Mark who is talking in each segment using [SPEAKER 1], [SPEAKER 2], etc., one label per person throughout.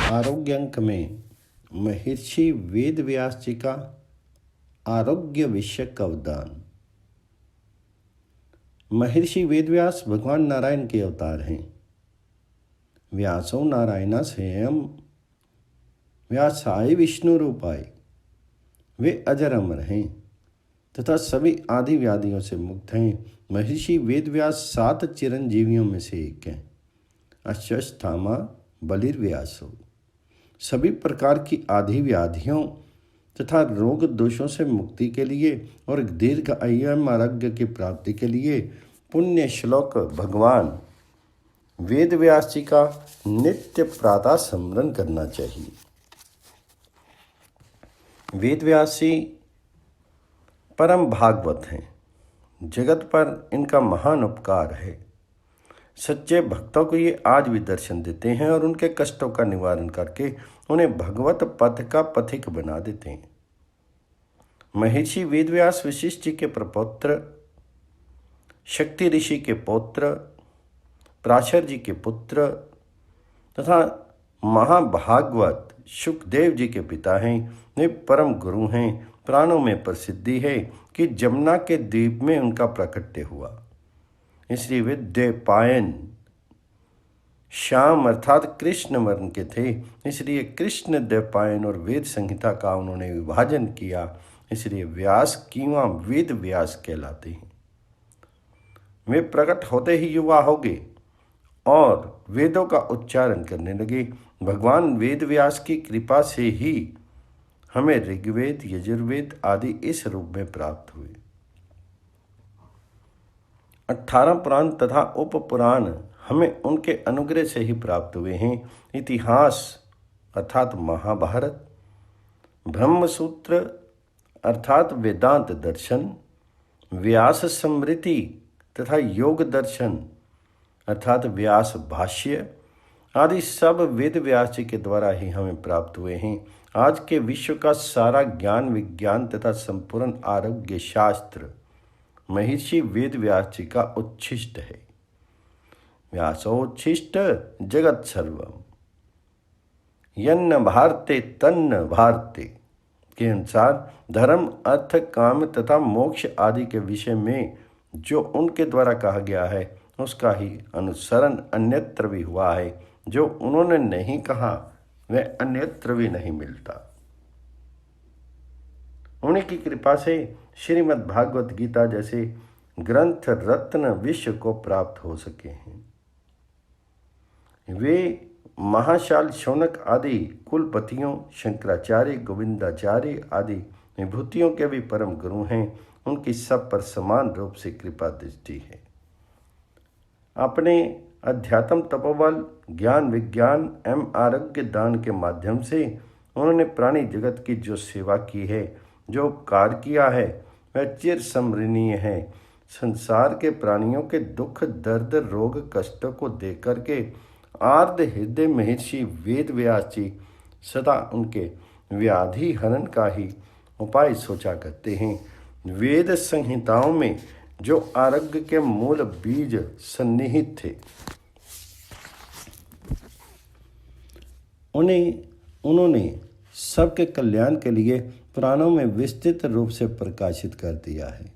[SPEAKER 1] आरोग्य अंक में महर्षि वेद व्यास जी का आरोग्य विषयक अवदान। महर्षि वेदव्यास भगवान नारायण के अवतार हैं। व्यासो नारायण स्वयं व्यासाय विष्णु रूपाय। वे अजर अमर हैं तथा सभी आदि व्याधियों से मुक्त हैं। महर्षि वेदव्यास 7 चिरंजीवियों में से एक हैं। अश्वत्थामा बलिर्व्यासो। सभी प्रकार की आदि व्याधियों तथा रोग दोषों से मुक्ति के लिए और दीर्घ आयु आरोग्य की प्राप्ति के लिए पुण्य श्लोक भगवान वेद व्यास जी का नित्य प्रातः स्मरण करना चाहिए। वेद व्यास जी परम भागवत हैं। जगत पर इनका महान उपकार है। सच्चे भक्तों को ये आज भी दर्शन देते हैं और उनके कष्टों का निवारण करके उन्हें भगवत पथ का पथिक बना देते हैं। महर्षि वेदव्यास वशिष्ठ जी के प्रपौत्र, शक्ति ऋषि के पौत्र, पराशर जी के पुत्र तथा महाभागवत शुकदेव जी के पिता हैं। वे परम गुरु हैं। पुराणों में प्रसिद्धि है कि जमुना के द्वीप में उनका प्राकट्य हुआ, इसलिए वे द्वैपायन श्याम अर्थात कृष्ण वर्ण के थे, इसलिए कृष्ण द्वैपायन और वेद संहिता का उन्होंने विभाजन किया, इसलिए व्यास कीवा वेद व्यास कहलाते हैं। वे प्रकट होते ही युवा हो गए और वेदों का उच्चारण करने लगे। भगवान वेद व्यास की कृपा से ही हमें ऋग्वेद यजुर्वेद आदि इस रूप में प्राप्त हुए। 18 पुराण तथा उप पुराण हमें उनके अनुग्रह से ही प्राप्त हुए हैं। इतिहास अर्थात महाभारत, ब्रह्मसूत्र अर्थात वेदांत दर्शन, व्यास स्मृति तथा योग दर्शन अर्थात व्यास भाष्य आदि सब वेद व्यास जी के द्वारा ही हमें प्राप्त हुए हैं। आज के विश्व का सारा ज्ञान विज्ञान तथा संपूर्ण आरोग्य शास्त्र महर्षि वेद व्यास जी का उच्छिष्ट है। व्यासोच्छिष्ट जगत सर्वम यन्न भारते तन्न भारते के अनुसार धर्म अर्थ काम तथा मोक्ष आदि के विषय में जो उनके द्वारा कहा गया है उसका ही अनुसरण अन्यत्र भी हुआ है। जो उन्होंने नहीं कहा वह अन्यत्र भी नहीं मिलता। उन्हीं की कृपा से श्रीमद् भागवत गीता जैसे ग्रंथ रत्न विश्व को प्राप्त हो सके हैं। वे महाशाल शौनक आदि कुलपतियों, शंकराचार्य, गोविंदाचार्य आदि विभूतियों के भी परम गुरु हैं। उनकी सब पर समान रूप से कृपा दृष्टि है। अपने अध्यात्म तपोबल, ज्ञान विज्ञान एवं आरोग्य दान के माध्यम से उन्होंने प्राणी जगत की जो सेवा की है, जो उपकार किया है, वह चिर स्मरणीय है। संसार के प्राणियों के दुख दर्द रोग कष्टों को देख करके आर्द हृदय महर्षि वेद व्यास जी सदा उनके व्याधि हरण का ही उपाय सोचा करते हैं। वेद संहिताओं में जो आरोग्य के मूल बीज सन्निहित थे उन्होंने सबके कल्याण के लिए पुराणों में विस्तृत रूप से प्रकाशित कर दिया है।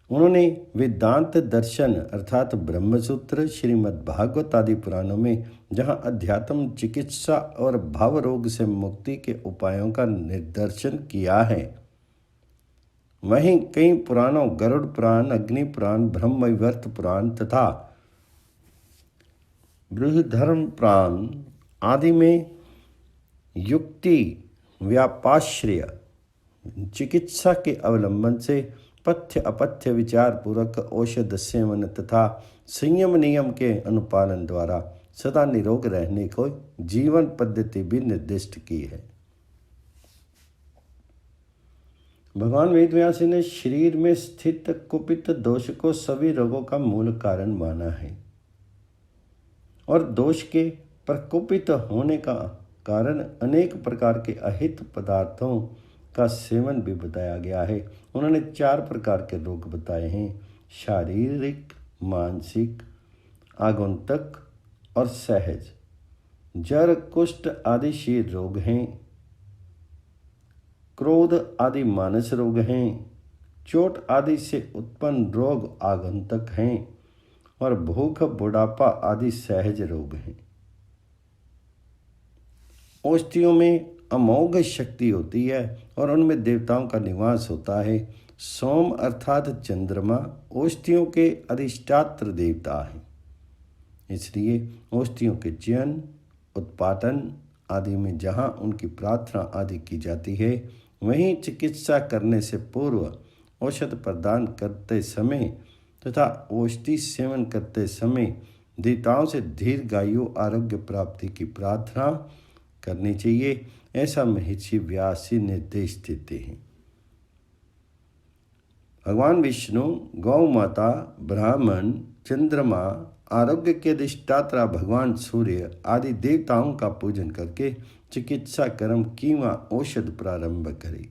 [SPEAKER 1] उन्होंने वेदांत दर्शन अर्थात ब्रह्मसूत्र, श्रीमद् भागवत आदि पुराणों में जहाँ अध्यात्म चिकित्सा और भाव रोग से मुक्ति के उपायों का निर्देशन किया है, वहीं कई पुराणों गरुड़ पुराण, अग्नि पुराण, ब्रह्मवैवर्त पुराण तथा बृहधर्म पुराण आदि में युक्ति व्यापाश्रय चिकित्सा के अवलंबन से पथ्य अपथ्य विचार पूर्वक औषध सेवन तथा संयम नियम के अनुपालन द्वारा सदा निरोग रहने को जीवन पद्धति भी निर्दिष्ट की है। भगवान वेदव्यास ने शरीर में स्थित कुपित दोष को सभी रोगों का मूल कारण माना है और दोष के प्रकुपित होने का कारण अनेक प्रकार के अहित पदार्थों का सेवन भी बताया गया है। उन्होंने 4 प्रकार के रोग बताए हैं: शारीरिक, मानसिक, आगंतुक और सहज। जर कुष्ठ आदि शीर रोग हैं, क्रोध आदि मानस रोग हैं, चोट आदि से उत्पन्न रोग आगंतक हैं और भूख बुढ़ापा आदि सहज रोग हैं। औषधियों में अमोघ शक्ति होती है और उनमें देवताओं का निवास होता है। सोम अर्थात चंद्रमा औषधियों के अधिष्ठात्र देवता हैं। इसलिए औषधियों के चयन, उत्पादन आदि में जहाँ उनकी प्रार्थना आदि की जाती है, वहीं चिकित्सा करने से पूर्व औषध प्रदान करते समय तथा औषधि सेवन करते समय देवताओं से दीर्घायु आरोग्य प्राप्ति की प्रार्थना करनी चाहिए। ऐसा महर्षि व्यास जी निर्देश देते हैं। भगवान विष्णु, गौ माता, ब्राह्मण, चंद्रमा, आरोग्य के अधिष्ठाता भगवान सूर्य आदि देवताओं का पूजन करके चिकित्सा कर्म किंवा औषध प्रारंभ करें।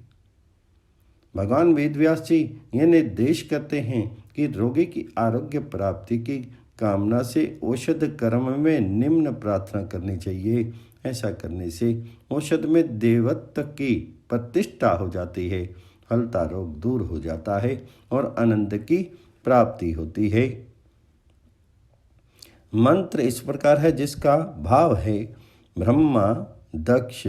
[SPEAKER 1] भगवान वेदव्यास जी यह निर्देश करते हैं कि रोगी की आरोग्य प्राप्ति की कामना से औषध कर्म में निम्न प्रार्थना करनी चाहिए। ऐसा करने से औषध में देवत्व की प्रतिष्ठा हो जाती है, हलता रोग दूर हो जाता है और आनंद की प्राप्ति होती है। मंत्र इस प्रकार है जिसका भाव है: ब्रह्मा, दक्ष,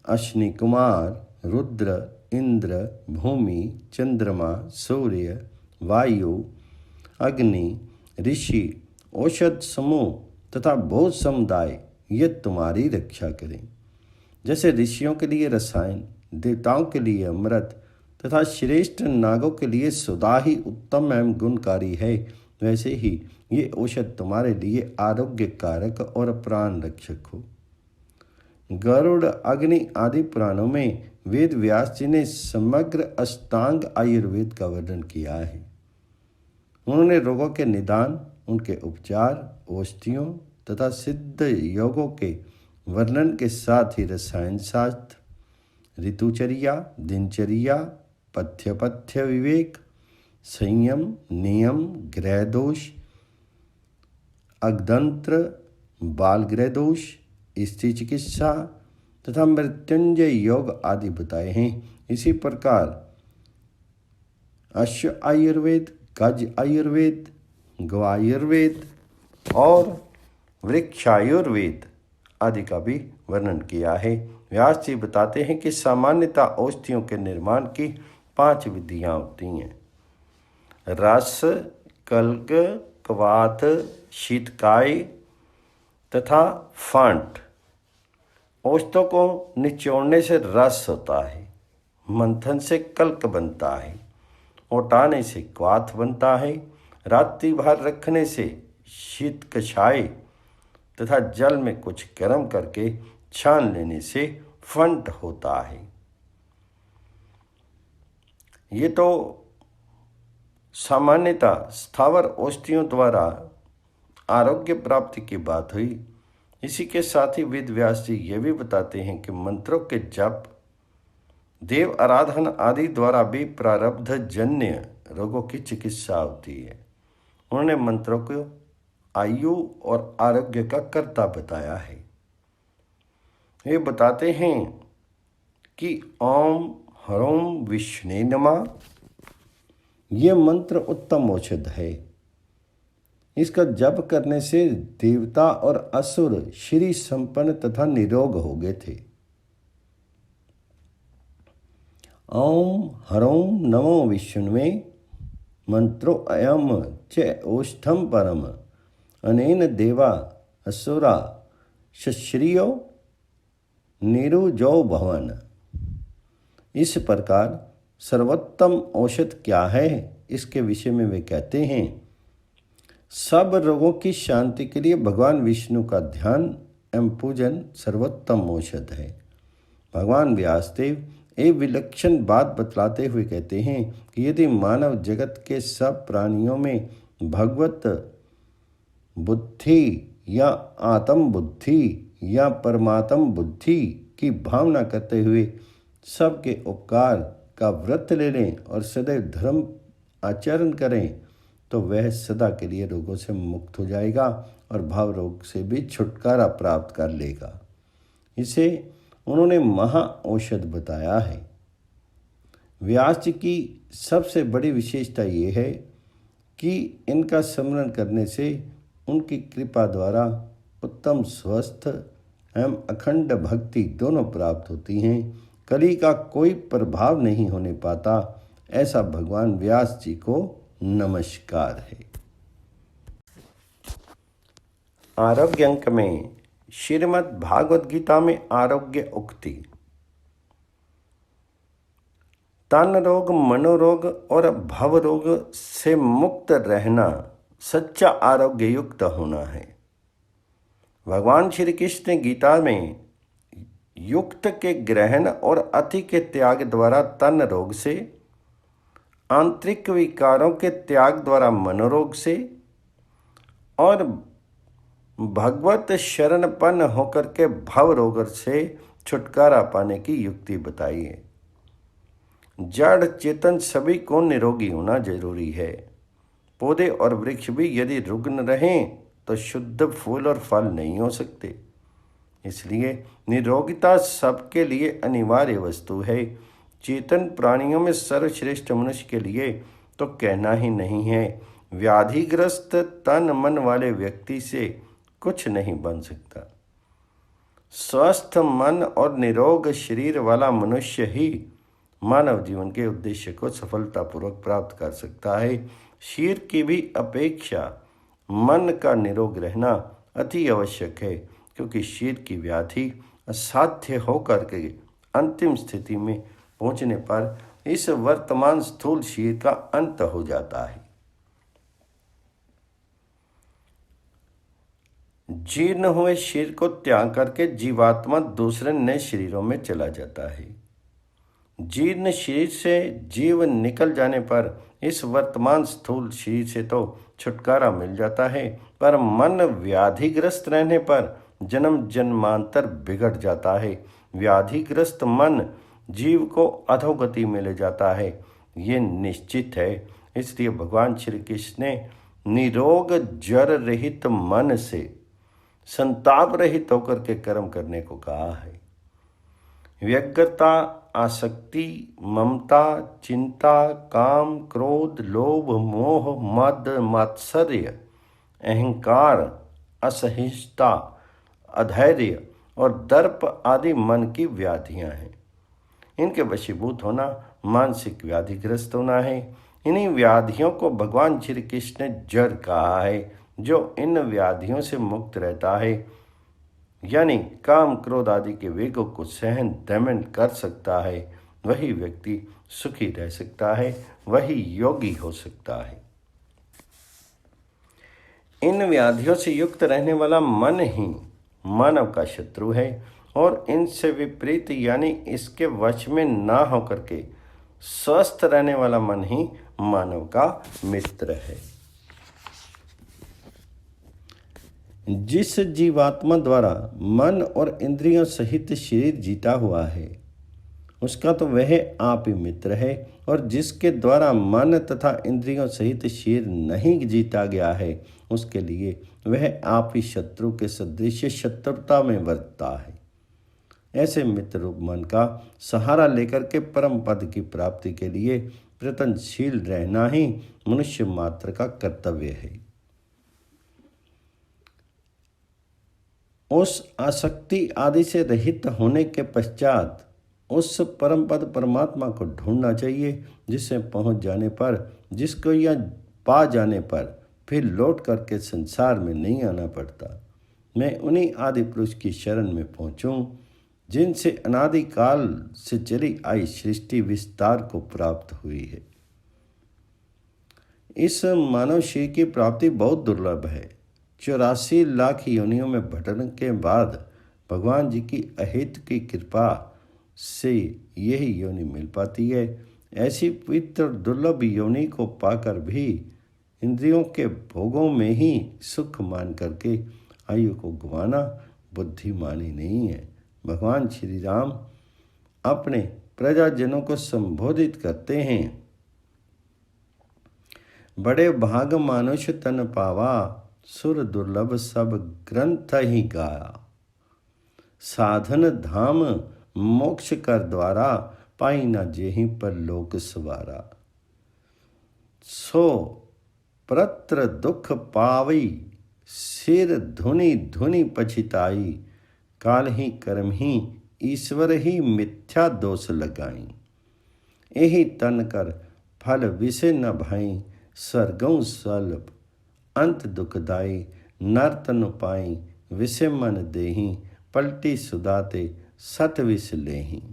[SPEAKER 1] अश्विनी कुमार, रुद्र, इंद्र, भूमि, चंद्रमा, सूर्य, वायु, अग्नि, ऋषि, औषध समूह तथा भोज समुदाय ये तुम्हारी रक्षा करें। जैसे ऋषियों के लिए रसायन, देवताओं के लिए अमृत तथा श्रेष्ठ नागों के लिए सुधा ही उत्तम एवं गुणकारी है, वैसे ही ये औषध तुम्हारे लिए आरोग्य कारक और प्राण रक्षक हो। गरुड़, अग्नि आदि पुराणों में वेद व्यास जी ने समग्र अष्टांग आयुर्वेद का वर्णन किया है। उन्होंने रोगों के निदान, उनके उपचार, औषधियों तथा सिद्ध योगों के वर्णन के साथ ही रसायन शास्त्र, ऋतुचर्या, दिनचर्या, पथ्य विवेक, संयम, नियम, ग्रह दोष, अग्दंत्र, बाल ग्रह दोष, स्त्री चिकित्सा तथा मृत्युंजय योग आदि बताए हैं। इसी प्रकार अश्व आयुर्वेद, गज आयुर्वेद, गवायुर्वेद और वृक्षायुर्वेद आदि का भी वर्णन किया है। व्यास जी बताते हैं कि सामान्यतः औषधियों के निर्माण की 5 विधियां होती हैं: रस, कल्क, कवात, शीतकाय तथा फांट। औषधों को निचोड़ने से रस होता है, मंथन से कल्क बनता है, ओटाने से क्वाथ बनता है, रात्रि भर रखने से शीत कषाय तथा जल में कुछ गर्म करके छान लेने से फंट होता है। ये तो सामान्यतः स्थावर औषधियों द्वारा आरोग्य प्राप्ति की बात हुई। इसी के साथ ही वेद व्यास जी ये भी बताते हैं कि मंत्रों के जप, देव आराधन आदि द्वारा भी प्रारब्ध जन्य रोगों की चिकित्सा होती है। उन्होंने मंत्रों को आयु और आरोग्य का कर्ता बताया है। ये बताते हैं कि ओम ह्रौम विष्णे नमः ये मंत्र उत्तम औषध है। इसका जप करने से देवता और असुर श्री संपन्न तथा निरोग हो गए थे। ओम ह्रौम नमो विष्णुवे मंत्रो अयम च औषधम परम अनेन देवा असुरा शश्रियो निरुजो भवन। इस प्रकार सर्वोत्तम औषध क्या है, इसके विषय में वे कहते हैं: सब रोगों की शांति के लिए भगवान विष्णु का ध्यान एवं पूजन सर्वोत्तम औषध है। भगवान व्यासदेव एक विलक्षण बात बतलाते हुए कहते हैं कि यदि मानव जगत के सब प्राणियों में भगवत बुद्धि या आत्म बुद्धि या परमात्म बुद्धि की भावना करते हुए सबके उपकार का व्रत ले लें और सदैव धर्म आचरण करें, तो वह सदा के लिए रोगों से मुक्त हो जाएगा और भाव रोग से भी छुटकारा प्राप्त कर लेगा। इसे उन्होंने महा औषध बताया है। व्यास जी की सबसे बड़ी विशेषता ये है कि इनका स्मरण करने से उनकी कृपा द्वारा उत्तम स्वस्थ एवं अखंड भक्ति दोनों प्राप्त होती हैं। कली का कोई प्रभाव नहीं होने पाता। ऐसा भगवान व्यास जी को नमस्कार है। आरोग्य अंक में श्रीमद् भागवत गीता में आरोग्य उक्ति। तन रोग, मनोरोग और भव रोग से मुक्त रहना सच्चा आरोग्य युक्त होना है। भगवान श्री कृष्ण ने गीता में युक्त के ग्रहण और अति के त्याग द्वारा तन रोग से, आंतरिक विकारों के त्याग द्वारा मनोरोग से और भगवत शरणपन्न होकर के भव रोग से छुटकारा पाने की युक्ति बताई है। जड़ चेतन सभी को निरोगी होना जरूरी है। पौधे और वृक्ष भी यदि रुग्ण रहें तो शुद्ध फूल और फल नहीं हो सकते। इसलिए निरोगिता सबके लिए अनिवार्य वस्तु है। चेतन प्राणियों में सर्वश्रेष्ठ मनुष्य के लिए तो कहना ही नहीं है। व्याधिग्रस्त तन मन वाले व्यक्ति से कुछ नहीं बन सकता। स्वस्थ मन और निरोग शरीर वाला मनुष्य ही मानव जीवन के उद्देश्य को सफलतापूर्वक प्राप्त कर सकता है। शरीर की भी अपेक्षा मन का निरोग रहना अति आवश्यक है, क्योंकि शरीर की व्याधि असाध्य होकर के अंतिम स्थिति में पहुंचने पर इस वर्तमान स्थूल शरीर का अंत हो जाता है। जीर्ण हुए शरीर को त्याग करके जीवात्मा दूसरे नए शरीरों में चला जाता है। जीर्ण शरीर से जीव निकल जाने पर इस वर्तमान स्थूल शरीर से तो छुटकारा मिल जाता है, पर मन व्याधिग्रस्त रहने पर जन्म जन्मांतर बिगड़ जाता है। व्याधिग्रस्त मन जीव को अधोगति में ले जाता है, ये निश्चित है। इसलिए भगवान श्री कृष्ण ने निरोग जर रहित मन से संताप रहित होकर के कर्म करने को कहा है। व्यग्रता, आसक्ति, ममता, चिंता, काम, क्रोध, लोभ, मोह, मद, मात्सर्य, अहंकार, असहिष्णुता, अधैर्य और दर्प आदि मन की व्याधियां हैं। इनके वशीभूत होना मानसिक व्याधिग्रस्त होना है। इन्हीं व्याधियों को भगवान श्री कृष्ण ने जड़ कहा है। जो इन व्याधियों से मुक्त रहता है, यानी काम क्रोध आदि के वेगों को सहन दमन कर सकता है, वही व्यक्ति सुखी रह सकता है, वही योगी हो सकता है। इन व्याधियों से युक्त रहने वाला मन ही मानव का शत्रु है और इनसे विपरीत यानी इसके वश में ना होकर के स्वस्थ रहने वाला मन ही मानव का मित्र है। जिस जीवात्मा द्वारा मन और इंद्रियों सहित शरीर जीता हुआ है, उसका तो वह आप ही मित्र है, और जिसके द्वारा मन तथा इंद्रियों सहित शरीर नहीं जीता गया है, उसके लिए वह आप ही शत्रु के सदृश शत्रुता में वर्तता है। ऐसे मित्र रूप मन का सहारा लेकर के परम पद की प्राप्ति के लिए प्रयत्नशील रहना ही मनुष्य मात्र का कर्तव्य है। उस आसक्ति आदि से रहित होने के पश्चात उस परम पद परमात्मा को ढूंढना चाहिए, जिससे पहुंच जाने पर, जिसको या पा जाने पर फिर लौट करके संसार में नहीं आना पड़ता। मैं उन्हीं आदि पुरुष की शरण में पहुंचूं, जिनसे अनादिकाल से चली आई सृष्टि विस्तार को प्राप्त हुई है। इस मानव शरीर की प्राप्ति बहुत दुर्लभ है। 84 लाख योनियों में भटकने के बाद भगवान जी की अहेतु की कृपा से यही योनि मिल पाती है। ऐसी पवित्र दुर्लभ योनि को पाकर भी इंद्रियों के भोगों में ही सुख मान करके आयु को गंवाना बुद्धिमानी नहीं है। भगवान श्री राम अपने प्रजाजनों को संबोधित करते हैं, बड़े भाग मानुष तन पावा, सुर दुर्लभ सब ग्रंथ ही गाया। साधन धाम मोक्ष कर द्वारा, पाई न जेहि पर लोक सवारा। सो प्रत्र दुख पावई, सिर धुनि धुनि पछिताई। काल ही कर्म ही ईश्वर ही मिथ्या दोष लगाई। एहि तन कर फल विषय न भाई, स्वर्गों सल्प अंत दुखदाई। नर तनु पाई विषय मन देहि, पलटी सुदाते सत विष लेहि।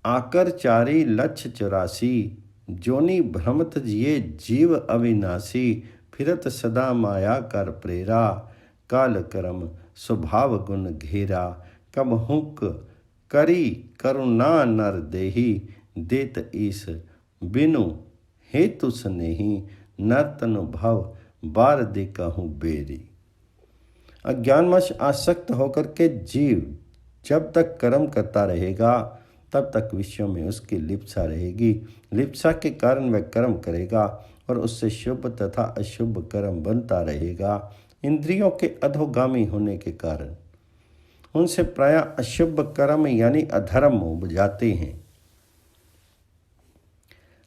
[SPEAKER 1] आकर चारी लक्ष 84, जोनि भ्रमत ये जीव अविनाशी। फिरत सदा माया कर प्रेरा, काल कर्म स्वभाव गुण घेरा। कब हुक करी करुणा नर देही, देत ईस बिनु हेतु स्नेही। नर तनु भव बार दे कहूँ बेरी। अज्ञानवश आसक्त होकर के जीव जब तक कर्म करता रहेगा तब तक विश्व में उसकी लिप्सा रहेगी। लिप्सा के कारण वह कर्म करेगा और उससे शुभ तथा अशुभ कर्म बनता रहेगा। इंद्रियों के अधोगामी होने के कारण उनसे प्राय अशुभ कर्म यानी अधर्म उपजाते हैं।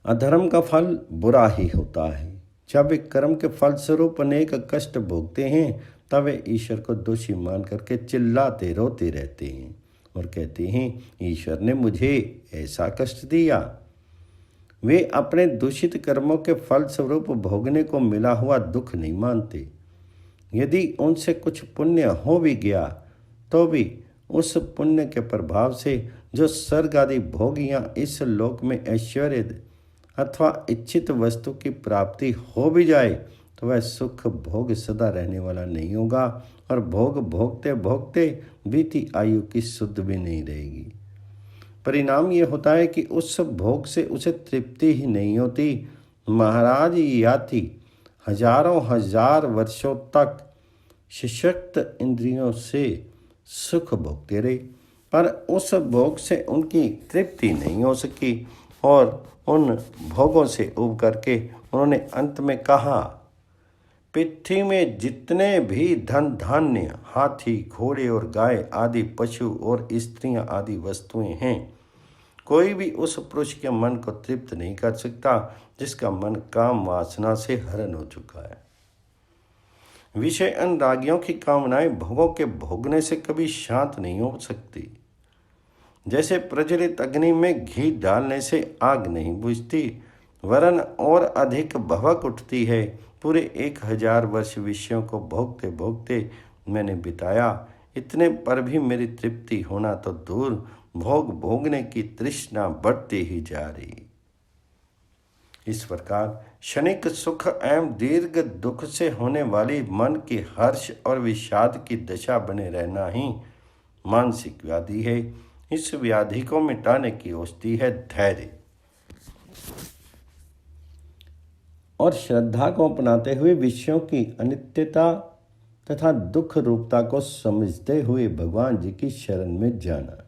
[SPEAKER 1] अधर्म का फल बुरा ही होता है। जब वे कर्म के फलस्वरूप अनेक कष्ट भोगते हैं तब वे ईश्वर को दोषी मान करके चिल्लाते रोते रहते हैं और कहते हैं ईश्वर ने मुझे ऐसा कष्ट दिया। वे अपने दूषित कर्मों के फलस्वरूप भोगने को मिला हुआ दुख नहीं मानते। यदि उनसे कुछ पुण्य हो भी गया तो भी उस पुण्य के प्रभाव से जो स्वर्ग आदि भोग या इस लोक में ऐश्वर्य अथवा इच्छित वस्तु की प्राप्ति हो भी जाए तो वह सुख भोग सदा रहने वाला नहीं होगा और भोग भोगते भोगते बीती आयु की सुध भी नहीं रहेगी। परिणाम ये होता है कि उस भोग से उसे तृप्ति ही नहीं होती। महाराज याति हजारों हजार वर्षों तक सशक्त इंद्रियों से सुख भोगते रहे, पर उस भोग से उनकी तृप्ति नहीं हो सकी और उन भोगों से उब करके उन्होंने अंत में कहा, पृथ्वी में जितने भी धन धान्य, हाथी घोड़े और गाय आदि पशु और स्त्रियां आदि वस्तुएं हैं, कोई भी उस पुरुष के मन को तृप्त नहीं कर सकता जिसका मन काम वासना से हरण हो चुका है। विषय अनुरागियों की कामनाएं भोगों के भोगने से कभी शांत नहीं हो सकती। जैसे प्रज्वलित अग्नि में घी डालने से आग नहीं बुझती, वरन और अधिक भभक उठती है। पूरे 1000 वर्ष विषयों को भोगते भोगते मैंने बिताया, इतने पर भी मेरी तृप्ति होना तो दूर, भोग भोगने की तृष्णा बढ़ती ही जा रही। इस प्रकार क्षणिक सुख एवं दीर्घ दुख से होने वाली मन की हर्ष और विषाद की दशा बने रहना ही मानसिक व्याधि है। इस व्याधि को मिटाने की औषधि है धैर्य और श्रद्धा को अपनाते हुए विषयों की अनित्यता तथा दुख रूपता को समझते हुए भगवान जी की शरण में जाना।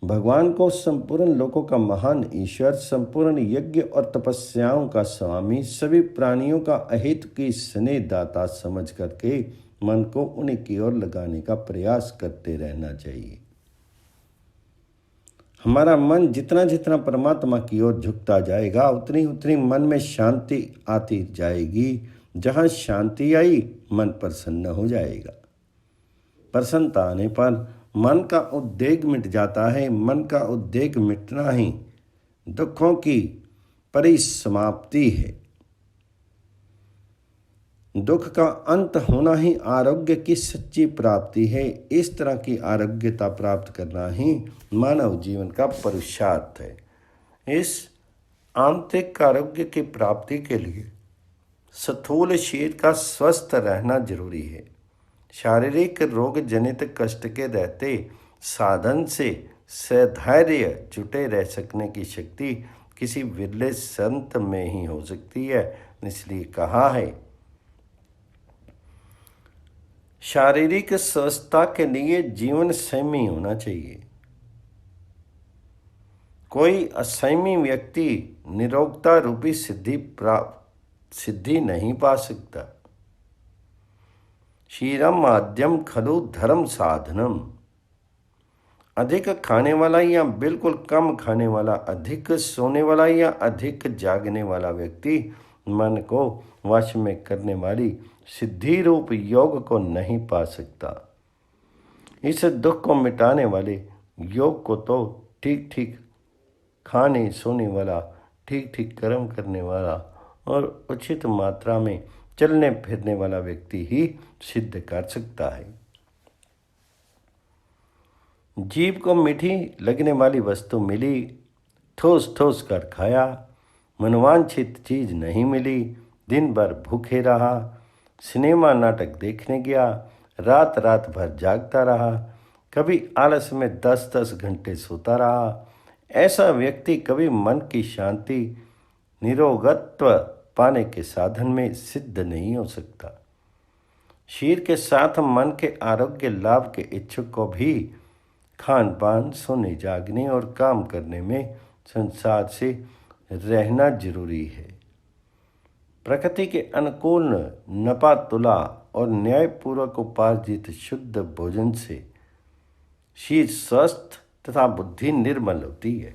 [SPEAKER 1] भगवान को संपूर्ण लोकों का महान ईश्वर, संपूर्ण यज्ञ और तपस्याओं का स्वामी, सभी प्राणियों का अहित की स्नेह दाता समझ करके मन को उन्हीं की ओर लगाने का प्रयास करते रहना चाहिए। हमारा मन जितना जितना परमात्मा की ओर झुकता जाएगा उतनी उतनी मन में शांति आती जाएगी। जहाँ शांति आई मन प्रसन्न हो जाएगा। प्रसन्नता आने पर मन का उद्वेग मिट जाता है। मन का उद्वेग मिटना ही दुखों की परिसमाप्ति है। दुख का अंत होना ही आरोग्य की सच्ची प्राप्ति है। इस तरह की आरोग्यता प्राप्त करना ही मानव जीवन का पुरुषार्थ है। इस आंतरिक आरोग्य की प्राप्ति के लिए स्थूल शरीर का स्वस्थ रहना जरूरी है। शारीरिक रोग जनित कष्ट के रहते साधन से सधैर्य जुटे रह सकने की शक्ति किसी विरले संत में ही हो सकती है। इसलिए कहा है, शारीरिक स्वस्थता के लिए जीवन संयमी होना चाहिए। कोई असंयमी व्यक्ति निरोगता रूपी सिद्धि नहीं पा सकता। क्षीरम आद्यम खलु धर्म साधनम। अधिक खाने वाला या बिल्कुल कम खाने वाला, अधिक सोने वाला या अधिक जागने वाला व्यक्ति मन को वश में करने वाली सिद्धि रूप योग को नहीं पा सकता। इस दुख को मिटाने वाले योग को तो ठीक ठीक खाने सोने वाला, ठीक ठीक कर्म करने वाला और उचित मात्रा में चलने फिरने वाला व्यक्ति ही सिद्ध कर सकता है। जीभ को मीठी लगने वाली वस्तु मिली, ठोस ठोस कर खाया, मनवांछित चीज नहीं मिली, दिन भर भूखे रहा, सिनेमा नाटक देखने गया, रात रात भर जागता रहा, कभी आलस में 10-10 घंटे सोता रहा, ऐसा व्यक्ति कभी मन की शांति निरोगत्व पाने के साधन में सिद्ध नहीं हो सकता। शरीर के साथ मन के आरोग्य लाभ के इच्छुक को भी खान पान, सोने जागने और काम करने में संसार से रहना जरूरी है। प्रकृति के अनुकूल नपा तुला और न्यायपूर्वक उपार्जित शुद्ध भोजन से शरीर स्वस्थ तथा बुद्धि निर्मल होती है।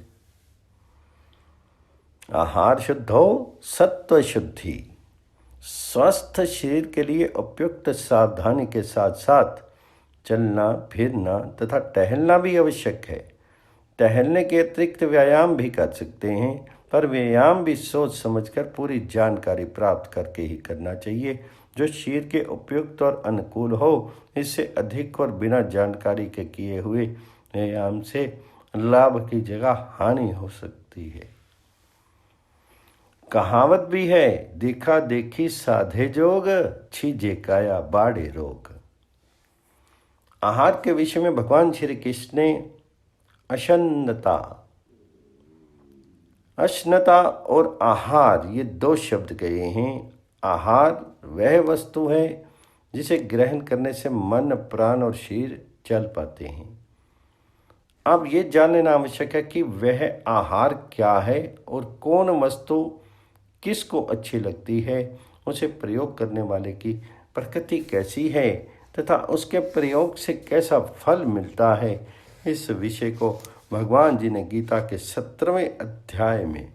[SPEAKER 1] आहार शुद्ध हो, सत्व शुद्धि। स्वस्थ शरीर के लिए उपयुक्त सावधानी के साथ साथ चलना फिरना तथा टहलना भी आवश्यक है। टहलने के अतिरिक्त व्यायाम भी कर सकते हैं, पर व्यायाम भी सोच समझकर पूरी जानकारी प्राप्त करके ही करना चाहिए, जो शरीर के उपयुक्त और अनुकूल हो। इससे अधिक और बिना जानकारी के किए हुए व्यायाम से लाभ की जगह हानि हो सकती है। कहावत भी है, देखा देखी साधे जोग, छीजे काया बाड़े रोग। आहार के विषय में भगवान श्री कृष्ण ने अश्नता और आहार ये 2 शब्द कहे हैं। आहार वह वस्तु है जिसे ग्रहण करने से मन, प्राण और शरीर चल पाते हैं। अब ये जान लेना आवश्यक है कि वह आहार क्या है और कौन वस्तु किसको अच्छी लगती है, उसे प्रयोग करने वाले की प्रकृति कैसी है तथा उसके प्रयोग से कैसा फल मिलता है। इस विषय को भगवान जी ने गीता के 17वें अध्याय में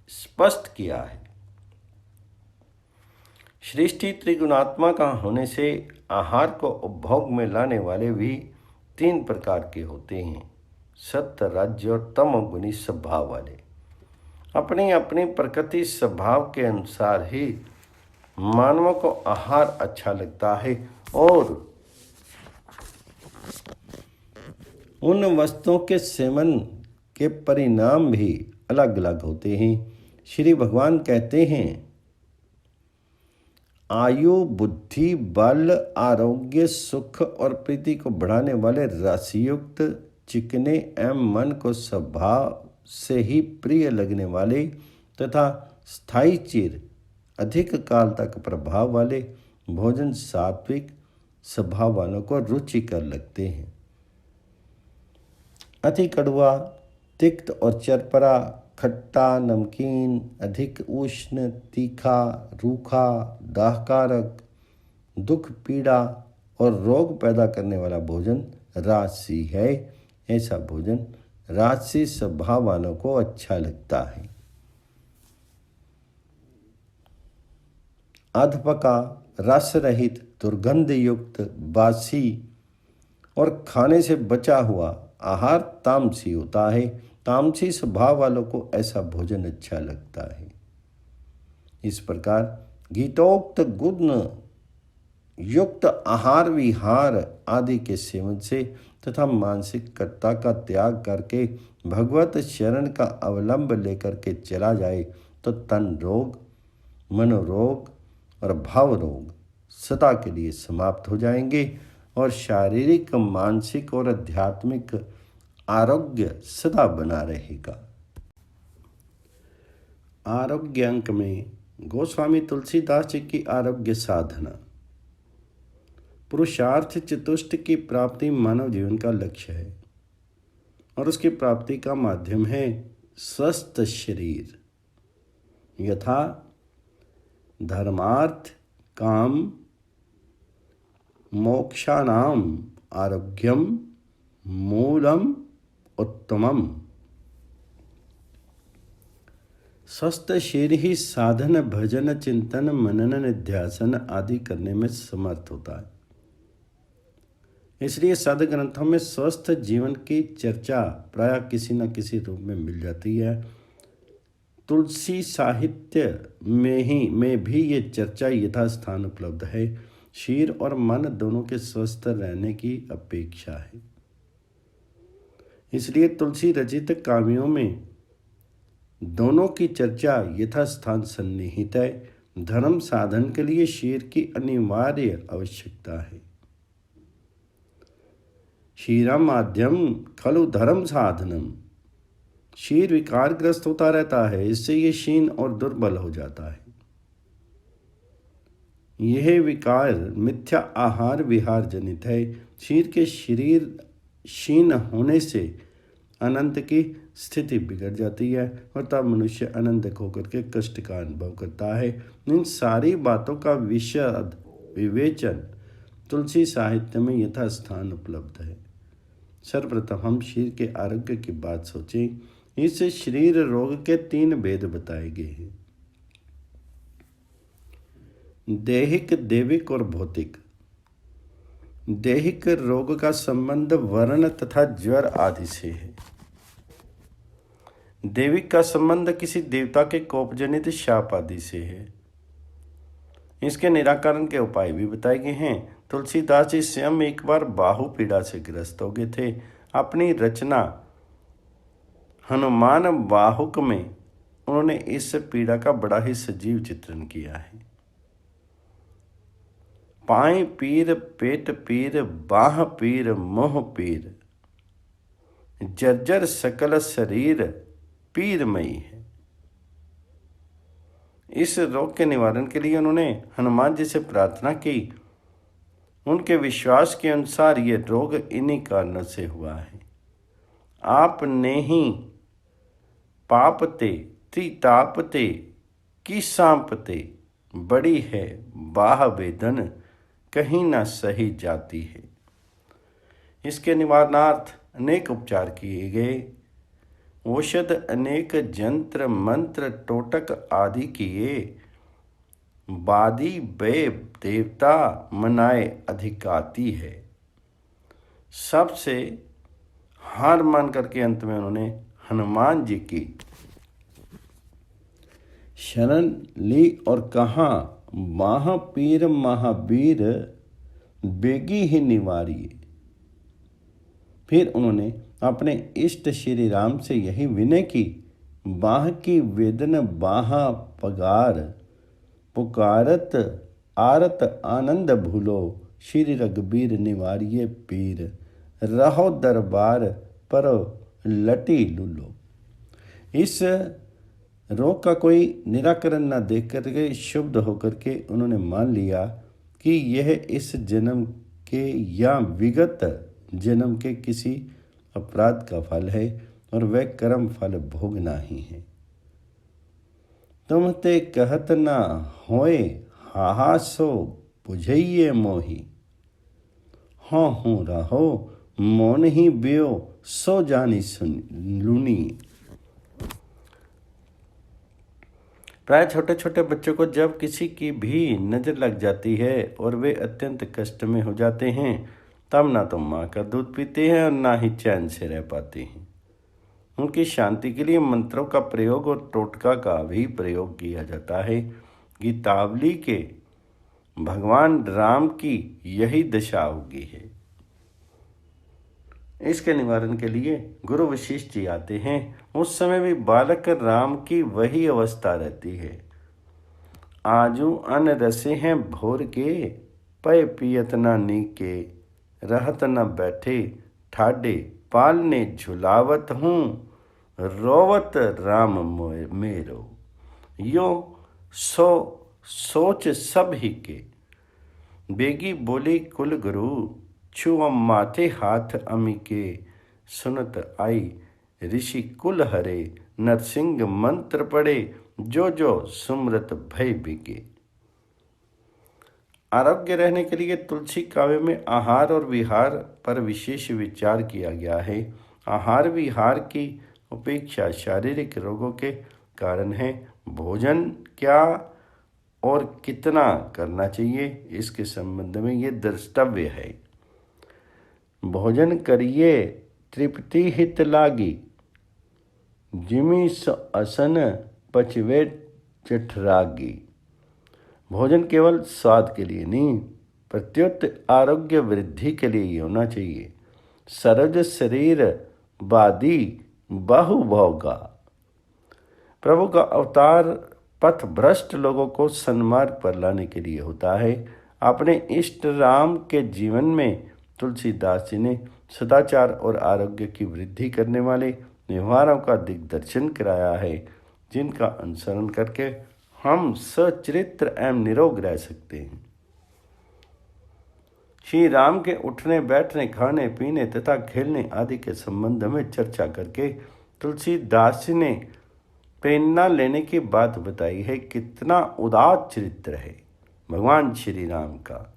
[SPEAKER 1] स्पष्ट किया है। सृष्टि त्रिगुणात्मक होने से आहार को उपभोग में लाने वाले भी 3 प्रकार के होते हैं, सत्व, राज्य और तमोगुणी स्वभाव वाले। अपनी अपनी प्रकृति स्वभाव के अनुसार ही मानवों को आहार अच्छा लगता है और उन वस्तुओं के सेवन के परिणाम भी अलग अलग होते हैं। श्री भगवान कहते हैं, आयु, बुद्धि, बल, आरोग्य, सुख और प्रीति को बढ़ाने वाले रसयुक्त, चिकने एवं मन को स्वभाव से ही प्रिय लगने वाले तथा स्थायी चिर अधिक काल तक प्रभाव वाले भोजन सात्विक स्वभाव वालों को रुचिकर लगते हैं। अति कड़वा, तिक्त और चरपरा, खट्टा, नमकीन, अधिक उष्ण, तीखा, रूखा, दाहकारक, दुख, पीड़ा और रोग पैदा करने वाला भोजन राजसी है। ऐसा भोजन राजसी स्वभाव वालों को अच्छा लगता है। अधपका, रस रहित, दुर्गंध युक्त, बासी और खाने से बचा हुआ आहार तामसी होता है। तामसी स्वभाव वालों को ऐसा भोजन अच्छा लगता है। इस प्रकार गीतोक्त गुण युक्त आहार विहार आदि के सेवन से तथा मानसिक कट्टा का त्याग करके भगवत शरण का अवलंब लेकर के चला जाए तो तन रोग, मनोरोग और भाव रोग सदा के लिए समाप्त हो जाएंगे और शारीरिक, मानसिक और आध्यात्मिक आरोग्य सदा बना रहेगा। आरोग्य अंक में गोस्वामी तुलसीदास जी की आरोग्य साधना। पुरुषार्थ चतुष्ट की प्राप्ति मानव जीवन का लक्ष्य है और उसकी प्राप्ति का माध्यम है स्वस्थ शरीर। यथा धर्मार्थ, काम, मोक्षाणाम आरोग्यम मूलम उत्तमम। स्वस्थ शरीर ही साधन भजन चिंतन मनन निध्यासन आदि करने में समर्थ होता है। इसलिए सदग्रंथों में स्वस्थ जीवन की चर्चा प्रायः किसी न किसी रूप में मिल जाती है। तुलसी साहित्य में भी ये चर्चा यथास्थान उपलब्ध है। शरीर और मन दोनों के स्वस्थ रहने की अपेक्षा है। इसलिए तुलसी रचित काव्यों में दोनों की चर्चा यथास्थान सन्निहित है। धर्म साधन के लिए शरीर की अनिवार्य आवश्यकता है। क्षीरमाद्यम खलु धर्म साधनम। शरीर विकारग्रस्त होता रहता है, इससे ये क्षीण और दुर्बल हो जाता है। यह विकार मिथ्या आहार विहार जनित है। शरीर क्षीण होने से अनंत की स्थिति बिगड़ जाती है और तब मनुष्य अनंत होकर के कष्ट का अनुभव करता है। इन सारी बातों का विशद विवेचन तुलसी साहित्य में यथास्थान उपलब्ध है। सर्वप्रथम हम शरीर के आरोग्य की बात सोचें। इस शरीर रोग के 3 भेद बताए गए हैं, दैहिक, दैविक और भौतिक। दैहिक रोग का संबंध वर्ण तथा ज्वर आदि से है। दैविक का संबंध किसी देवता के कोपजनित शाप आदि से है। इसके निराकरण के उपाय भी बताए गए हैं। तुलसीदास जी स्वयं एक बार बाहु पीड़ा से ग्रस्त हो गए थे। अपनी रचना हनुमान बाहुक में उन्होंने इस पीड़ा का बड़ा ही सजीव चित्रण किया है। पाए पीर, पेट पीर, बाह पीर, मोह पीर, जर्जर सकल शरीर पीरमयी है। इस रोग के निवारण के लिए उन्होंने हनुमान जी से प्रार्थना की। उनके विश्वास के अनुसार ये रोग इन्हीं कारणों से हुआ है। आपने ही पापते त्रितापते की सांपते, बड़ी है बाह वेदन कहीं ना सही जाती है। इसके निवारणार्थ अनेक उपचार किए गए। औषध अनेक जंत्र मंत्र टोटक आदि किए। बादी बे देवता मनाए अधिकाती है। सबसे हार मान करके अंत में उन्होंने हनुमान जी की शरण ली और कहा, महापीर महावीर बेगी ही निवारिए। फिर उन्होंने अपने इष्ट श्री राम से यही विनय की, बाह की वेदन बाहा पगार, पुकारत आरत आनंद भूलो, श्री रघुबीर निवारिये पीर, रहो दरबार पर लटी लूलो। इस रोग का कोई निराकरण न देख करके शुद्ध होकर के उन्होंने मान लिया कि यह इस जन्म के या विगत जन्म के किसी अपराध का फल है और वह कर्म फल भोगना ही है। तुम ते कहत ना होए हाहा सो बुझइये मोही, हाँ हूँ रहो मौन ही बियो सो जानी सुन लूनी। प्राय छोटे छोटे बच्चों को जब किसी की भी नज़र लग जाती है और वे अत्यंत कष्ट में हो जाते हैं, तब ना तो माँ का दूध पीते हैं और ना ही चैन से रह पाते हैं। उनकी शांति के लिए मंत्रों का प्रयोग और टोटका का भी प्रयोग किया जाता है। गीतावली के भगवान राम की यही दशा होगी है। इसके निवारण के लिए गुरु वशिष्ठ जी आते हैं। उस समय भी बालक राम की वही अवस्था रहती है। आजू अन रसे हैं भोर के, पय पियत न नीके, रहत न बैठे ठाडे, पालने झुलावत हूँ, रोवत राम मेरो, यो सो सोच सब ही के। बेगी बोली कुल गुरु, छुअम माथे हाथ अमी के, सुनत आई ऋषि कुल हरे, नरसिंह मंत्र पढ़े, जो जो सुमरत भय बिके। आरोग्य रहने के लिए तुलसी काव्य में आहार और विहार पर विशेष विचार किया गया है। आहार विहार की उपेक्षा शारीरिक रोगों के कारण है। भोजन क्या और कितना करना चाहिए, इसके संबंध में ये द्रष्टव्य है। भोजन करिए तृप्ति हित लागी, जिमी असन पचवे चठरागी। भोजन केवल स्वाद के लिए नहीं, प्रत्युत आरोग्य वृद्धि के लिए ही होना चाहिए। सरज शरीर बादी बाहु भोगा। प्रभु का अवतार पथ भ्रष्ट लोगों को सन्मार्ग पर लाने के लिए होता है। अपने इष्ट राम के जीवन में तुलसीदास जी ने सदाचार और आरोग्य की वृद्धि करने वाले व्यवहारों का दिग्दर्शन कराया है, जिनका अनुसरण करके हम सचरित्र एवं निरोग रह सकते हैं। श्री राम के उठने बैठने, खाने पीने तथा खेलने आदि के संबंध में चर्चा करके तुलसीदास जी ने प्रेरणा लेने की बात बताई है। कितना उदार चरित्र है भगवान श्री राम का।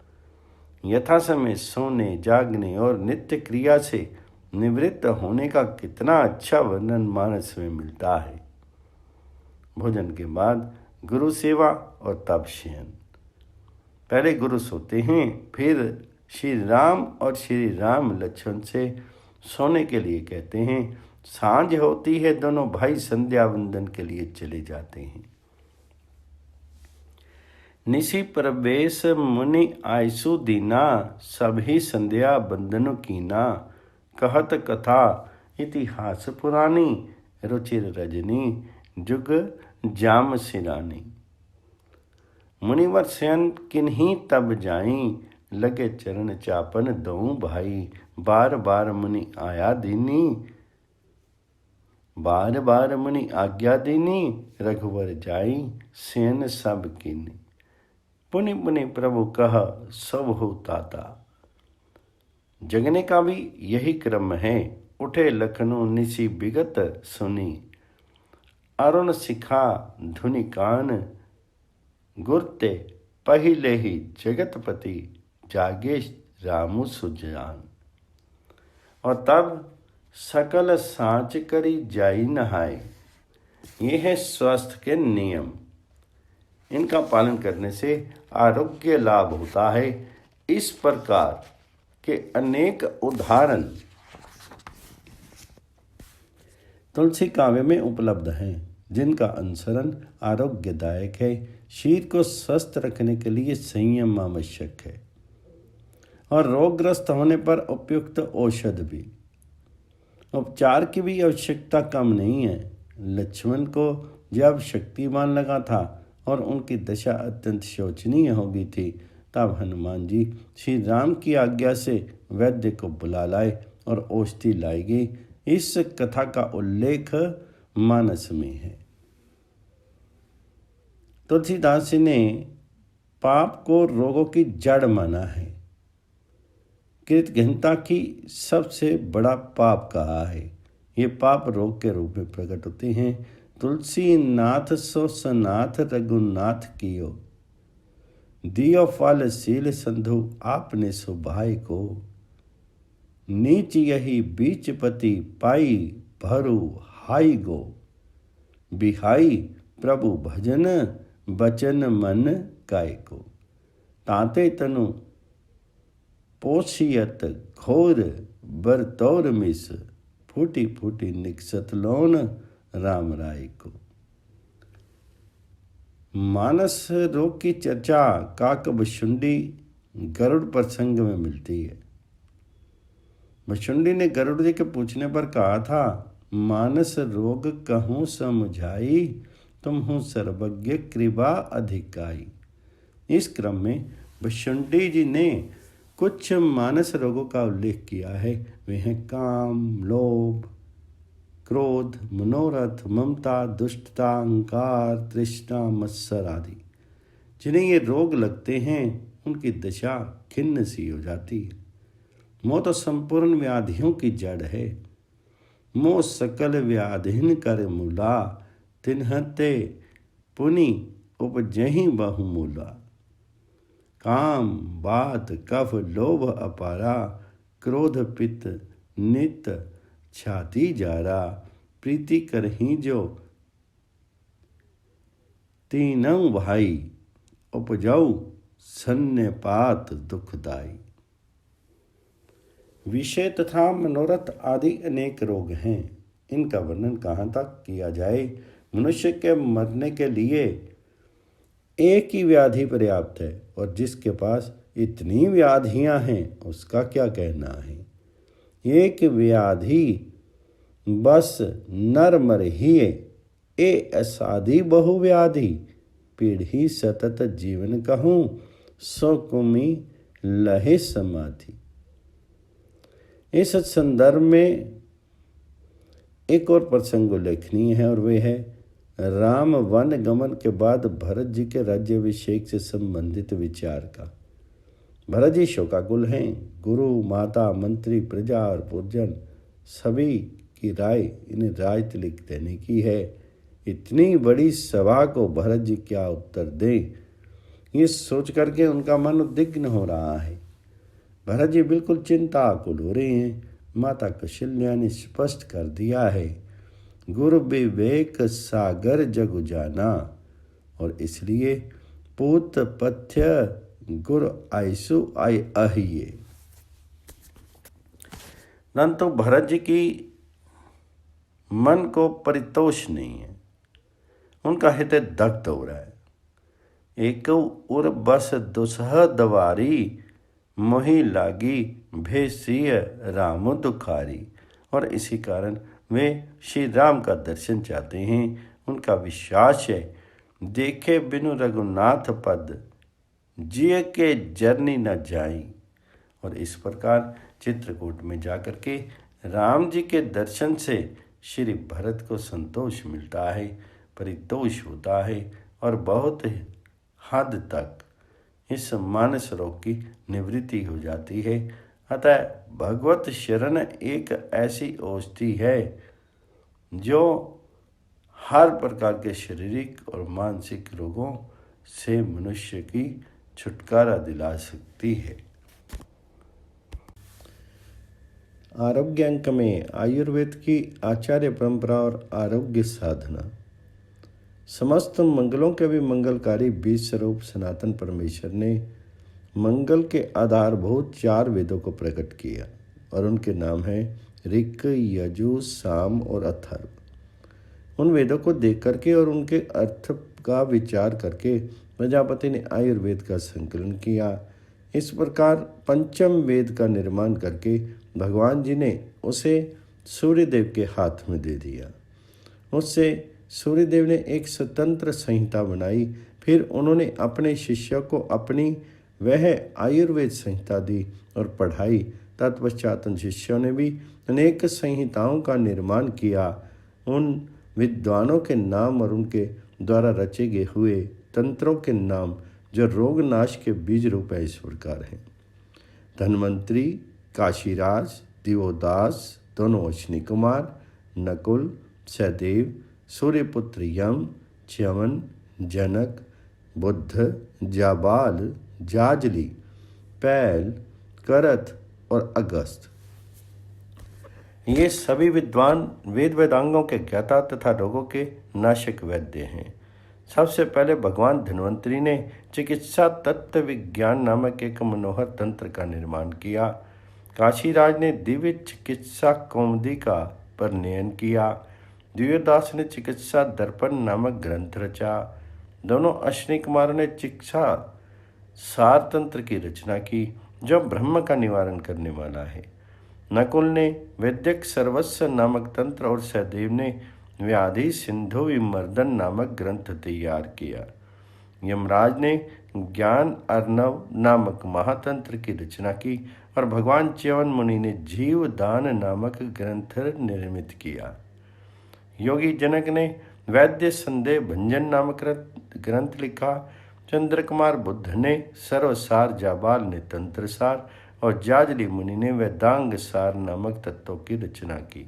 [SPEAKER 1] यथा समय सोने, जागने और नित्य क्रिया से निवृत्त होने का कितना अच्छा वर्णन मानस में मिलता है। भोजन के बाद गुरु सेवा और तब शयन। पहले गुरु सोते हैं, फिर श्री राम और श्री राम लक्ष्मण से सोने के लिए कहते हैं। सांझ होती है, दोनों भाई संध्या वंदन के लिए चले जाते हैं। निशि प्रवेश मुनि आयसु दीना, सभी संध्या बंदन कीना। कहत कथा इतिहास पुरानी, रुचिर रजनी जुग जाम सिरानी। मुनिवर शयन किन्हीं तब जाई, लगे चरण चापन दऊं भाई। बार बार मुनि आया दीनी, बार बार मुनि आज्ञा दीनी। रघुवर जाई शयन सब कीनी, पुनि पुनि प्रभु कह सब हो ताता। जगने का भी यही क्रम है। उठे लखनऊ निशि विगत सुनी, अरुण शिखा धुनि कान। गुरते पहिले ही जगतपति, जागे रामु सुजान। और तब सकल सांच करी जाई नहाय। ये है स्वास्थ्य के नियम। इनका पालन करने से आरोग्य लाभ होता है। इस प्रकार के अनेक उदाहरण तुलसी काव्य में उपलब्ध हैं, जिनका अनुसरण आरोग्यदायक है। शरीर को स्वस्थ रखने के लिए संयम आवश्यक है और रोगग्रस्त होने पर उपयुक्त औषध भी। उपचार की भी आवश्यकता कम नहीं है। लक्ष्मण को जब शक्तिमान लगा था और उनकी दशा अत्यंत शोचनीय हो गई थी, तब हनुमान जी श्री राम की आज्ञा से वैद्य को बुला लाए और औषधि लाई गई। इस कथा का उल्लेख मानस में है। तुलसीदास जी ने पाप को रोगों की जड़ माना है। कृतघ्नता की सबसे बड़ा पाप कहा है। ये पाप रोग के रूप में प्रकट होते हैं। तुलसी नाथ सो सनाथ रघुनाथ कियो, दियो फल शील संधु आपने सुभाई को। नीच यही बीच पति पाई, भरु हाई गो। बिहाई प्रभु भजन, बचन मन काय को। ताते तनु पोषियत घोर, बरतौर मिस। फूटी फूटी निकसत लोन, राम राय को। मानस रोग की चर्चा काकभुशुंडी गरुड़ प्रसंग में मिलती है। भुशुंडी ने गरुड़ जी के पूछने पर कहा था, मानस रोग कहूँ समझाई, तुम हूँ सर्वज्ञ कृपा अधिकाई। इस क्रम में भुशुंडी जी ने कुछ मानस रोगों का उल्लेख किया है। वे हैं काम, लोभ, क्रोध, मनोरथ, ममता, दुष्टता, अहंकार, तृष्णा, मत्सर आदि। जिन्हें ये रोग लगते हैं उनकी दशा खिन्न सी हो जाती है। मोह तो संपूर्ण व्याधियों की जड़ है। मोह सकल व्याधिन कर मूला, तिन्हते पुनि उपजहि बहुमूला। काम बात कफ लोभ अपारा, क्रोध पित्त नित छाती जारा, प्रीति करही जो तीनों भाई, उपजाऊ सन्यपात दुखदाई। विषय तथा मनोरथ आदि अनेक रोग हैं। इनका वर्णन कहाँ तक किया जाए। मनुष्य के मरने के लिए एक ही व्याधि पर्याप्त है, और जिसके पास इतनी व्याधियां हैं उसका क्या कहना है। एक व्याधि बस नर मरहिए, ए असाधि बहुव्याधि, पीढ़ी सतत जीवन कहूँ, सो कुमि लहे समाधि। इस संदर्भ में एक और प्रसंग उल्लेखनीय है, और वे है राम वन गमन के बाद भरत जी के राज्याभिषेक से संबंधित विचार का। भरत जी शोकाकुल हैं। गुरु माता मंत्री प्रजा और पूजन सभी की राय इन्हें राजतिलक देने की है। इतनी बड़ी सभा को भरत जी क्या उत्तर दें, ये सोच करके उनका मन उद्विग्न हो रहा है। भरत जी बिल्कुल चिंताकुल हो रहे हैं। माता कौशल्या ने स्पष्ट कर दिया है, गुरु विवेक सागर जग जाना, और इसलिए पूत पथ्य गुरु आयसु आय अहिए। परंतु भरत जी की मन को परितोष नहीं है, उनका हृदय दग्ध हो रहा है। एक उर बस दुसह दवारी, मोहि लागी भेसिय राम दुखारी। और इसी कारण वे श्री राम का दर्शन चाहते हैं। उनका विश्वास है, देखे बिनु रघुनाथ पद, जिय के जरनी न जाई। और इस प्रकार चित्रकूट में जाकर के राम जी के दर्शन से श्री भरत को संतोष मिलता है, परितोष होता है, और बहुत हद तक इस मानस रोग की निवृत्ति हो जाती है। अतः भगवत शरण एक ऐसी औषधि है जो हर प्रकार के शारीरिक और मानसिक रोगों से मनुष्य की छुटकारा दिला सकती है। आरोग्य अंक में आयुर्वेद की आचार्य परंपरा और आरोग्य साधना। समस्त मंगलों के भी मंगलकारी बीज स्वरूप सनातन परमेश्वर ने मंगल के आधारभूत 4 वेदों को प्रकट किया, और उनके नाम हैं ऋक, यजु, साम और अथर्व। उन वेदों को देख करके और उनके अर्थ का विचार करके प्रजापति ने आयुर्वेद का संकलन किया। इस प्रकार पंचम वेद का निर्माण करके भगवान जी ने उसे सूर्यदेव के हाथ में दे दिया। उससे सूर्यदेव ने एक स्वतंत्र संहिता बनाई। फिर उन्होंने अपने शिष्यों को अपनी वह आयुर्वेद संहिता दी और पढ़ाई। तत्पश्चात उन शिष्यों ने भी अनेक संहिताओं का निर्माण किया। उन विद्वानों के नाम और उनके द्वारा रचे गए हुए तंत्रों के नाम जो रोगनाश के बीज रूप है इस प्रकार हैं। धन्वंतरी, काशीराज, दिवोदास, दोनों अश्विनी कुमार, नकुल, सहदेव, सूर्यपुत्र यम, च्यवन, जनक, बुद्ध, जाबाल, जाजली, पैल, करत और अगस्त। ये सभी विद्वान वेद वेदांगों के ज्ञाता तथा रोगों के नाशक वैद्य हैं। सबसे पहले भगवान धन्वंतरी ने चिकित्सा तत्व विज्ञान नामक एक मनोहर तंत्र का निर्माण किया। काशीराज ने दिव्य चिकित्सा कौमुदी का परिणयन किया। दिव्यदास ने चिकित्सा दर्पण नामक ग्रंथ रचा। दोनों अश्विनी कुमारों ने चिकित्सा सार तंत्र की रचना की जो ब्रह्म का निवारण करने वाला है। नकुल ने वैद्यक सर्वस्व नामक तंत्र और सहदेव ने व्याधि सिंधु विमर्दन नामक ग्रंथ तैयार किया। यमराज ने ज्ञान अर्णव नामक महातंत्र की रचना की और भगवान च्यवन मुनि ने जीव दान नामक ग्रंथ निर्मित किया। योगी जनक ने वैद्य संदेह भंजन नामक ग्रंथ लिखा। चंद्र कुमार बुद्ध ने सर्वसार, जाबाल ने तंत्रसार और जाजली मुनि ने वेदांग सार नामक तत्वों की रचना की।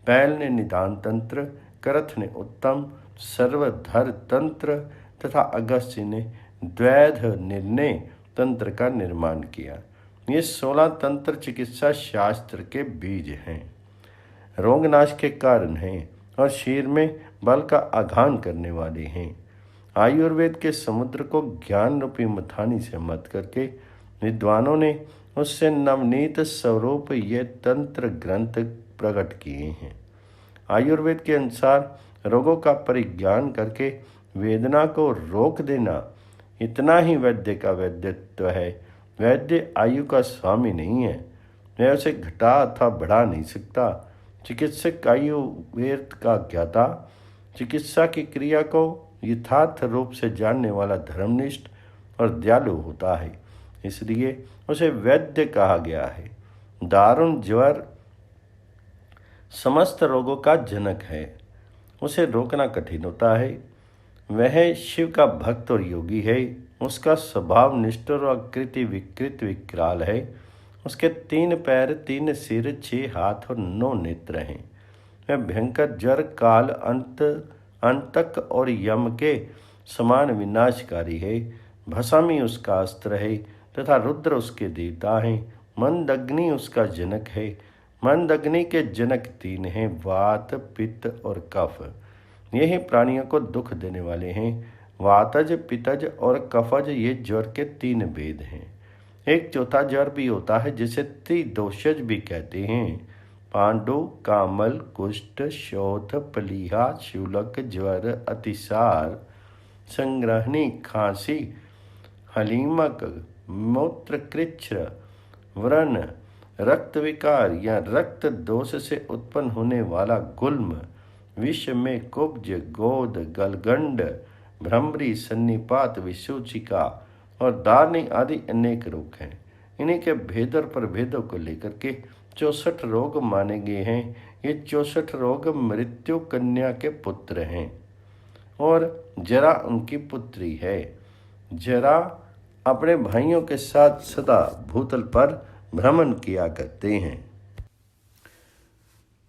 [SPEAKER 1] पैल ने निदान तंत्र, करथ ने उत्तम सर्वधर तंत्र तथा अगस्त्य ने द्वैध निर्णय तंत्र का निर्माण किया। ये 16 तंत्र चिकित्सा शास्त्र के बीज हैं, रोगनाश के कारण हैं और शरीर में बल का आघान करने वाले हैं। आयुर्वेद के समुद्र को ज्ञान रूपी मथानी से मत करके विद्वानों ने उससे नवनीत स्वरूप ये तंत्र ग्रंथ प्रकट किए हैं। आयुर्वेद के अनुसार रोगों का परिज्ञान करके वेदना को रोक देना इतना ही वैद्य का वैद्यत्व है। वैद्य आयु का स्वामी नहीं है, वह उसे घटा अथवा बढ़ा नहीं सकता। चिकित्सक आयुर्वेद का ज्ञाता, चिकित्सा की क्रिया को यथार्थ रूप से जानने वाला धर्मनिष्ठ और दयालु होता है, इसलिए उसे वैद्य कहा गया है। दारुण ज्वर समस्त रोगों का जनक है, उसे रोकना कठिन होता है। वह शिव का भक्त और योगी है, उसका स्वभाव निष्ठुर और कृति विकृत विकराल है। उसके 3 पैर, 3 सिर, 6 हाथ और 9 नेत्र हैं। वह भयंकर ज्वर, काल, अंतक और यम के समान विनाशकारी है। भसामी उसका अस्त्र है तथा रुद्र उसके देवता हैं। मंदग्नि उसका जनक है। मंदग्नि के जनक 3 हैं, वात, पित्त और कफ। यही प्राणियों को दुख देने वाले हैं। वातज, पित्तज और कफज ये ज्वर के 3 भेद हैं। एक चौथा ज्वर भी होता है जिसे त्रिदोषज भी कहते हैं। पांडु, कामल, कुष्ठ, शोथ, प्लीहा, शूलक, ज्वर, अतिसार, संग्रहणी, खांसी, हलीमक, मूत्रकृच्छ्र, व्रण, रक्त विकार या रक्त दोष से उत्पन्न होने वाला गुल्म, विष में कुब्ज, गोद, गलगंड, भ्रमरी, सन्निपात, विसूचिका और दारनी आदि अनेक रोग हैं। इन्हीं के भेद और प्रभेदों को लेकर के 64 रोग माने गए हैं। ये 64 रोग मृत्यु कन्या के पुत्र हैं और जरा उनकी पुत्री है। जरा अपने भाइयों के साथ सदा भूतल पर भ्रमण किया करते हैं।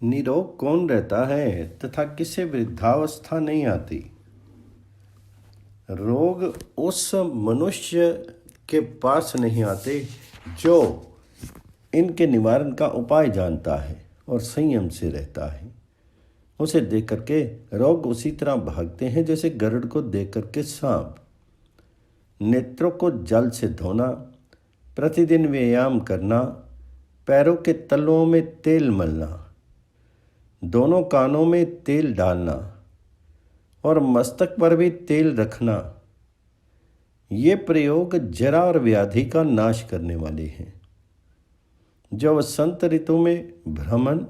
[SPEAKER 1] निरोग कौन रहता है तथा किसे वृद्धावस्था नहीं आती? रोग उस मनुष्य के पास नहीं आते जो इनके निवारण का उपाय जानता है और संयम से रहता है। उसे देख करके रोग उसी तरह भागते हैं जैसे गरुड़ को देख करके सांप। नेत्रों को जल से धोना, प्रतिदिन व्यायाम करना, पैरों के तलुओं में तेल मलना, दोनों कानों में तेल डालना और मस्तक पर भी तेल रखना, ये प्रयोग जरा और व्याधि का नाश करने वाले हैं। जो वसंत ऋतु में भ्रमण,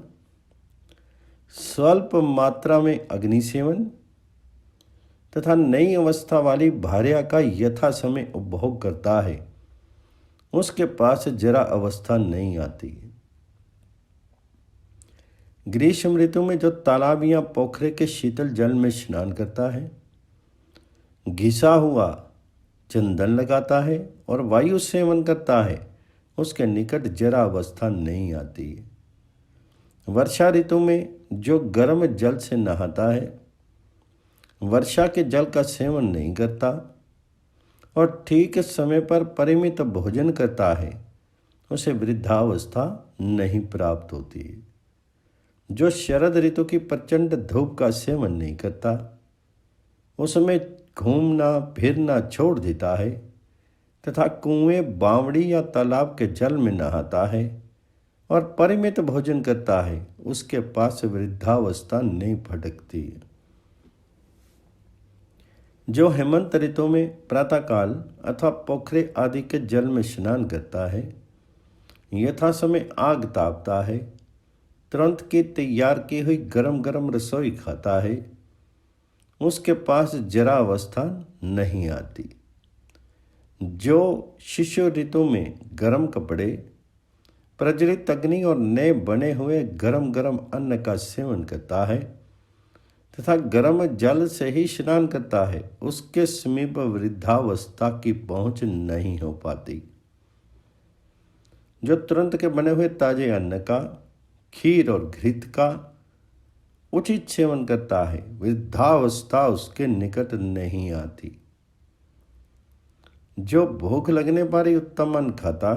[SPEAKER 1] स्वल्प मात्रा में अग्नि सेवन तथा नई अवस्था वाली भार्या का यथा समय उपभोग करता है, उसके पास जरा अवस्था नहीं आती है। ग्रीष्म ऋतु में जो तालाब या पोखरे के शीतल जल में स्नान करता है, घिसा हुआ चंदन लगाता है और वायु सेवन करता है, उसके निकट जरा अवस्था नहीं आती है। वर्षा ऋतु में जो गर्म जल से नहाता है, वर्षा के जल का सेवन नहीं करता और ठीक समय पर परिमित भोजन करता है, उसे वृद्धावस्था नहीं प्राप्त होती है। जो शरद ऋतु की प्रचंड धूप का सेवन नहीं करता, उसमें घूमना फिरना छोड़ देता है तथा कुएं, बावड़ी या तालाब के जल में नहाता है और परिमित भोजन करता है, उसके पास वृद्धावस्था नहीं फटकती है। जो हेमंत ऋतु में प्रातःकाल अथवा पोखरे आदि के जल में स्नान करता है, यथा समय आग तापता है, तुरंत की तैयार की हुई गरम गरम रसोई खाता है, उसके पास जरा अवस्था नहीं आती। जो शिशु ऋतु में गर्म कपड़े, प्रज्वलित अग्नि और नए बने हुए गरम गरम अन्न का सेवन करता है तथा गर्म जल से ही स्नान करता है, उसके समीप वृद्धावस्था की पहुंच नहीं हो पाती। जो तुरंत के बने हुए ताजे अन्न का, खीर और घृत का उचित सेवन करता है, वृद्धावस्था उसके निकट नहीं आती। जो भूख लगने पर ही उत्तम अन्न खाता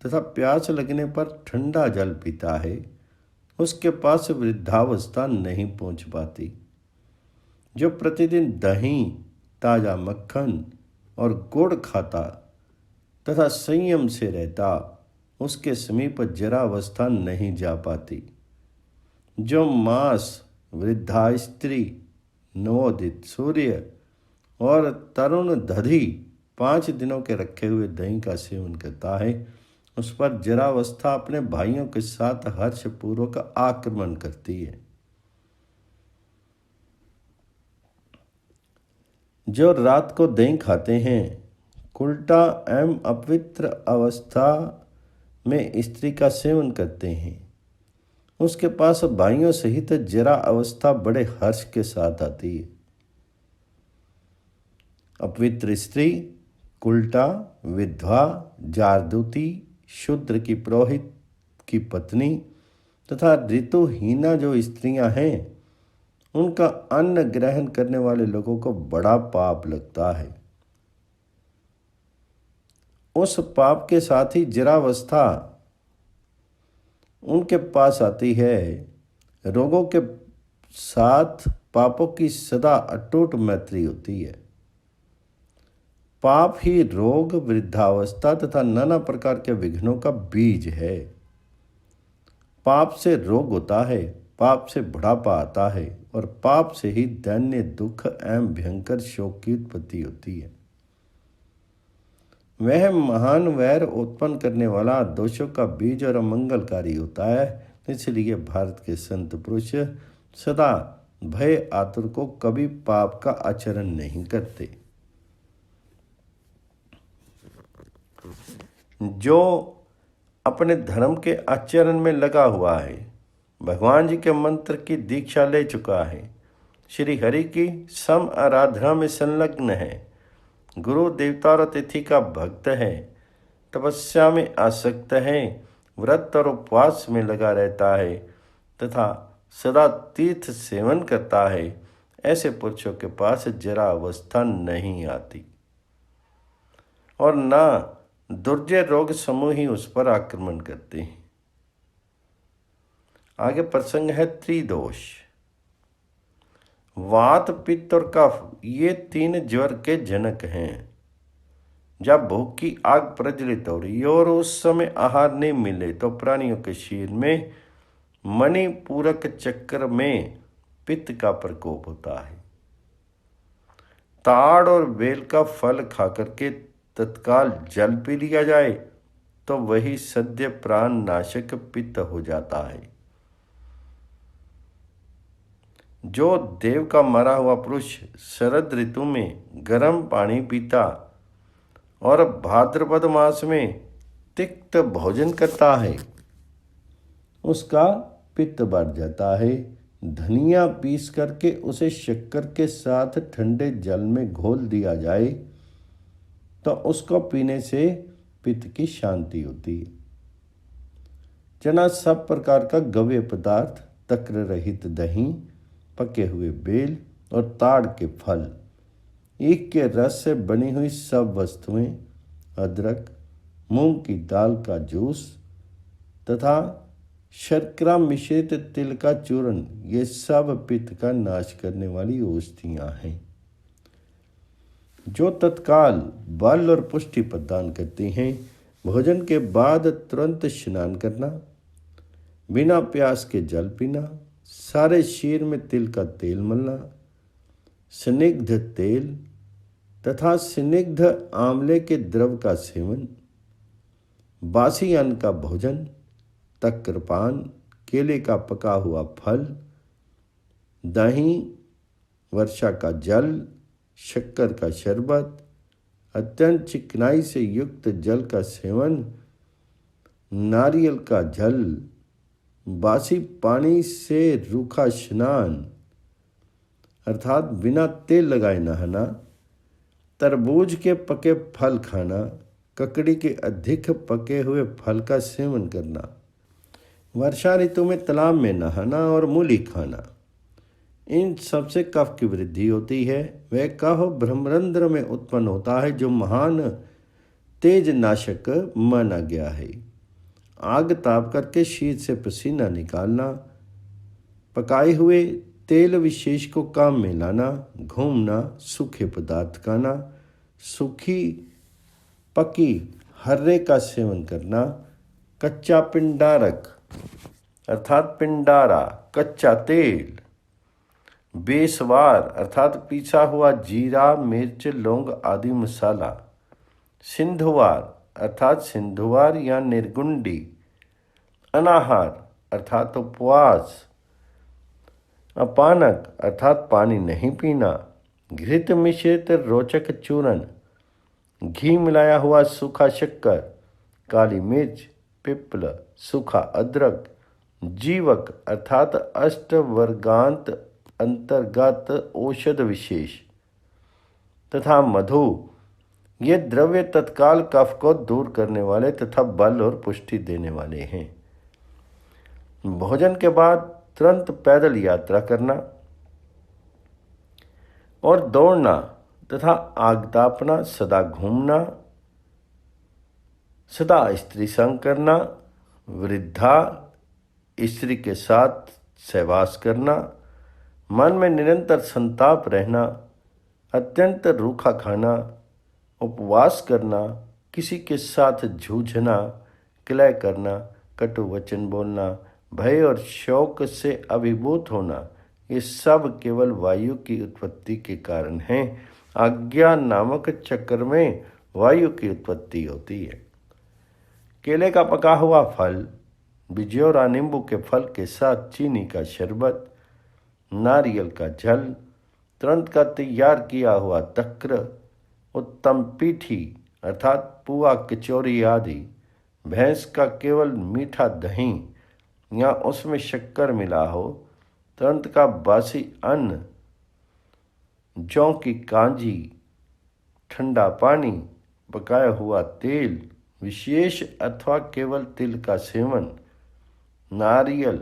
[SPEAKER 1] तथा प्यास लगने पर ठंडा जल पीता है, उसके पास वृद्धावस्था नहीं पहुंच पाती। जो प्रतिदिन दही, ताजा मक्खन और गुड़ खाता तथा संयम से रहता, उसके समीप जरावस्था नहीं जा पाती। जो मांस, वृद्धा स्त्री, नवोदित सूर्य और तरुण दधी 5 दिनों के रखे हुए दही का सेवन करता है, उस पर जरावस्था अपने भाइयों के साथ हर्षपूर्वक आक्रमण करती है। जो रात को दही खाते हैं, उल्टा एवं अपवित्र अवस्था में स्त्री का सेवन करते हैं, उसके पास भाइयों सहित जरा अवस्था बड़े हर्ष के साथ आती है। अपवित्र स्त्री, कुल्टा, विधवा, जारदूती, शूद्र की पुरोहित की पत्नी तथा ऋतुहीना जो स्त्रियां हैं, उनका अन्न ग्रहण करने वाले लोगों को बड़ा पाप लगता है। उस पाप के साथ ही जरावस्था उनके पास आती है। रोगों के साथ पापों की सदा अटूट मैत्री होती है। पाप ही रोग, वृद्धावस्था तथा नाना प्रकार के विघ्नों का बीज है। पाप से रोग होता है, पाप से बुढ़ापा आता है और पाप से ही दैन्य दुख एवं भयंकर शोक की उत्पत्ति होती है। वह महान वैर उत्पन्न करने वाला दोषों का बीज और अमंगलकारी होता है। इसलिए भारत के संत पुरुष सदा भय आतुर को कभी पाप का आचरण नहीं करते। जो अपने धर्म के आचरण में लगा हुआ है, भगवान जी के मंत्र की दीक्षा ले चुका है, श्री हरि की सम आराधना में संलग्न है, गुरु देवता और अतिथि का भक्त है, तपस्या में आसक्त है, व्रत और उपवास में लगा रहता है तथा सदा तीर्थ सेवन करता है, ऐसे पुरुषों के पास जरा अवस्था नहीं आती और ना दुर्जय रोग समूह ही उस पर आक्रमण करते हैं। आगे प्रसंग है त्रिदोष। वात, पित्त और कफ ये 3 ज्वर के जनक हैं। जब भूख की आग प्रज्वलित हो रही और उस समय आहार नहीं मिले तो प्राणियों के शरीर में मणिपूरक चक्र में पित्त का प्रकोप होता है। ताड़ और बेल का फल खाकर के तत्काल जल पी लिया जाए तो वही सद्य प्राण नाशक पित्त हो जाता है। जो देव का मरा हुआ पुरुष शरद ऋतु में गर्म पानी पीता और भाद्रपद मास में तिक्त भोजन करता है, उसका पित्त बढ़ जाता है। धनिया पीस करके उसे शक्कर के साथ ठंडे जल में घोल दिया जाए तो उसको पीने से पित्त की शांति होती है। चना सब प्रकार का गव्य पदार्थ, तक्र रहित दही, पके हुए बेल और ताड़ के फल, ईख के रस से बनी हुई सब वस्तुएं, अदरक, मूंग की दाल का जूस तथा शर्करा मिश्रित तिल का चूर्ण, ये सब पित्त का नाश करने वाली औषधियां हैं जो तत्काल बल और पुष्टि प्रदान करती हैं। भोजन के बाद तुरंत स्नान करना, बिना प्यास के जल पीना, सारे शरीर में तिल का तेल मलना, स्निग्ध तेल तथा स्निग्ध आंवले के द्रव का सेवन, बासी अन्न का भोजन, तक्रपान, केले का पका हुआ फल, दही, वर्षा का जल, शक्कर का शरबत, अत्यंत चिकनाई से युक्त जल का सेवन, नारियल का जल, बासी पानी से रूखा स्नान अर्थात बिना तेल लगाए नहाना, तरबूज के पके फल खाना, ककड़ी के अधिक पके हुए फल का सेवन करना, वर्षा ऋतु में तालाब में नहाना और मूली खाना, इन सबसे कफ की वृद्धि होती है। वह कफ ब्रह्मरंध्र में उत्पन्न होता है जो महान तेज नाशक माना गया है। आग ताप करके शीत से पसीना निकालना, पकाए हुए तेल विशेष को काम में लाना, घूमना, सूखे पदार्थ खाना, सूखी पकी हर्रे का सेवन करना, कच्चा पिंडारक अर्थात पिंडारा कच्चा तेल, बेसवार अर्थात पिसा हुआ जीरा मिर्च लौंग आदि मसाला, सिंधुवार अर्थात सिंधुवार या निर्गुंडी, अनाहार अर्थात उपवास, अपानक अर्थात पानी नहीं पीना, घृत मिश्रित रोचक चूर्ण, घी मिलाया हुआ सूखा शक्कर, काली मिर्च, पिप्पल, सूखा अदरक, जीवक अर्थात अष्टवर्गांत अंतर्गत औषध विशेष तथा मधु, ये द्रव्य तत्काल कफ को दूर करने वाले तथा बल और पुष्टि देने वाले हैं। भोजन के बाद तुरंत पैदल यात्रा करना और दौड़ना तथा आग तापना, सदा घूमना, सदा स्त्री संग करना, वृद्धा स्त्री के साथ सहवास करना, मन में निरंतर संताप रहना, अत्यंत रूखा खाना, उपवास करना, किसी के साथ जूझना, क्लय करना, कटु वचन बोलना, भय और शोक से अभिभूत होना, ये सब केवल वायु की उत्पत्ति के कारण हैं। आज्ञा नामक चक्र में वायु की उत्पत्ति होती है। केले का पका हुआ फल, बिजोरा नींबू के फल के साथ चीनी का शरबत, नारियल का जल, तुरंत का तैयार किया हुआ तक्र, उत्तम पीठी अर्थात पुआ कचौरी आदि, भैंस का केवल मीठा दही या उसमें शक्कर मिला हो, तुरंत का बासी अन्न, जौ की कांजी, ठंडा पानी, पकाया हुआ तेल विशेष अथवा केवल तिल का सेवन, नारियल,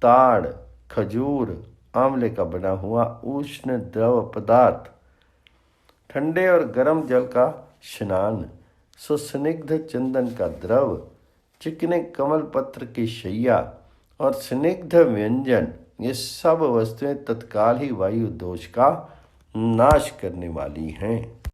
[SPEAKER 1] ताड़, खजूर, आंवले का बना हुआ उष्ण द्रव पदार्थ, ठंडे और गर्म जल का स्नान, सुस्निग्ध चंदन का द्रव, चिकने कमल पत्र की शैया और स्निग्ध व्यंजन, ये सब वस्तुएं तत्काल ही वायु दोष का नाश करने वाली हैं।